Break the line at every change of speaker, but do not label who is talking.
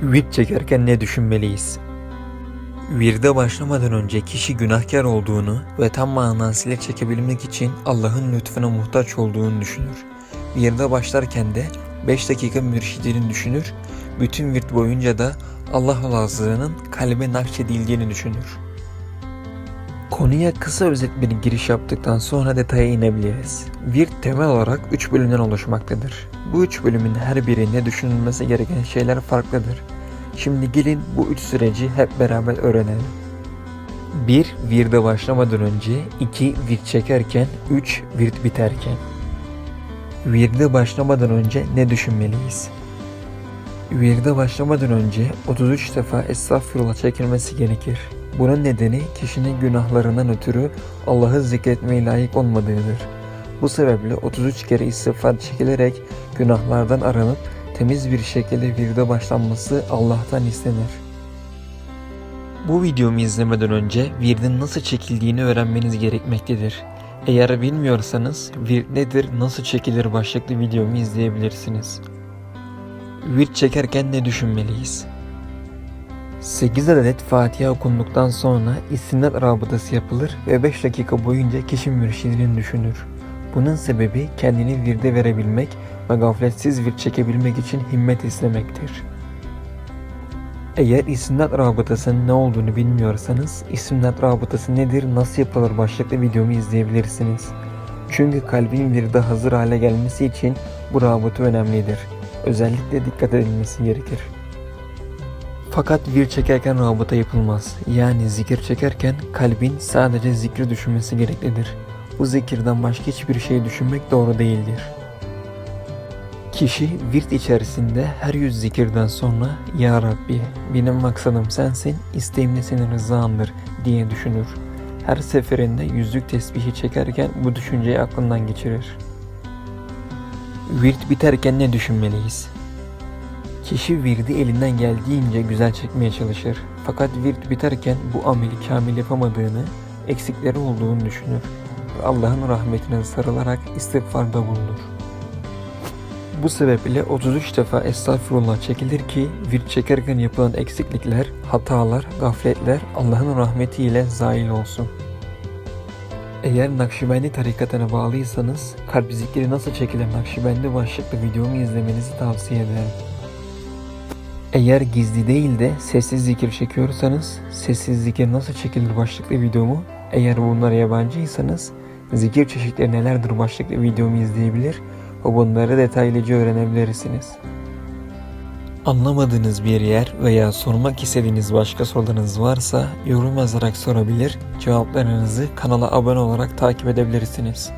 Virt çekerken ne düşünmeliyiz? Virde başlamadan önce kişi günahkar olduğunu ve tam manasıyla çekebilmek için Allah'ın lütfuna muhtaç olduğunu düşünür. Virde başlarken de 5 dakika mürşidini düşünür, bütün virt boyunca da Allah razılığının kalbe nakşedildiğini düşünür. Konuya kısa özet bir giriş yaptıktan sonra detaya inebiliriz. Virt temel olarak 3 bölümden oluşmaktadır. Bu 3 bölümün her birinde düşünülmesi gereken şeyler farklıdır. Şimdi gelin bu 3 süreci hep beraber öğrenelim. 1. Virde başlamadan önce, 2. Virt çekerken, 3. Virt biterken. Virde başlamadan önce ne düşünmeliyiz? Virde başlamadan önce 33 defa estağfurullah çekilmesi gerekir. Bunun nedeni kişinin günahlarından ötürü Allah'ı zikretmeye layık olmadığıdır. Bu sebeple 33 kere istiğfar çekilerek günahlardan aranıp temiz bir şekilde virde başlanması Allah'tan istenir. Bu videomu izlemeden önce virdin nasıl çekildiğini öğrenmeniz gerekmektedir. Eğer bilmiyorsanız virt nedir, nasıl çekilir başlıklı videomu izleyebilirsiniz. Virt çekerken ne düşünmeliyiz? 8 adet Fatiha okunduktan sonra istinat rabıtası yapılır ve 5 dakika boyunca kişi mürşidini düşünür. Bunun sebebi kendini virde verebilmek ve gafletsiz virt çekebilmek için himmet istemektir. Eğer istinat rabıtasının ne olduğunu bilmiyorsanız, istinat rabıtası nedir, nasıl yapılır başlıklı videomu izleyebilirsiniz. Çünkü kalbin virde hazır hale gelmesi için bu rabıta önemlidir. Özellikle dikkat edilmesi gerekir. Fakat virt çekerken rabıta yapılmaz. Yani zikir çekerken kalbin sadece zikri düşünmesi gereklidir. Bu zikirden başka hiçbir şey düşünmek doğru değildir. Kişi virt içerisinde her 100 zikirden sonra "Ya Rabbi, benim maksadım sensin, isteğim de senin rızandır" diye düşünür. Her seferinde yüzlük tesbihi çekerken bu düşünceyi aklından geçirir. Virt biterken ne düşünmeliyiz? Kişi virdi elinden geldiğince güzel çekmeye çalışır. Fakat virt biterken bu ameli kamil yapamadığını, eksikleri olduğunu düşünür ve Allah'ın rahmetine sarılarak istiğfarda bulunur. Bu sebeple 33 defa estağfurullah çekilir ki virt çekerken yapılan eksiklikler, hatalar, gafletler Allah'ın rahmetiyle zail olsun. Eğer Nakşibendi tarikatına bağlıysanız kalp zikri nasıl çekilir Nakşibendi başlıklı videomu izlemenizi tavsiye ederim. Eğer gizli değil de sessiz zikir çekiyorsanız sessiz zikir nasıl çekilir başlıklı videomu, eğer bunlara yabancıysanız zikir çeşitleri nelerdir başlıklı videomu izleyebilir ve bunları detaylıca öğrenebilirsiniz. Anlamadığınız bir yer veya sormak istediğiniz başka sorularınız varsa yorum yazarak sorabilir, cevaplarınızı kanala abone olarak takip edebilirsiniz.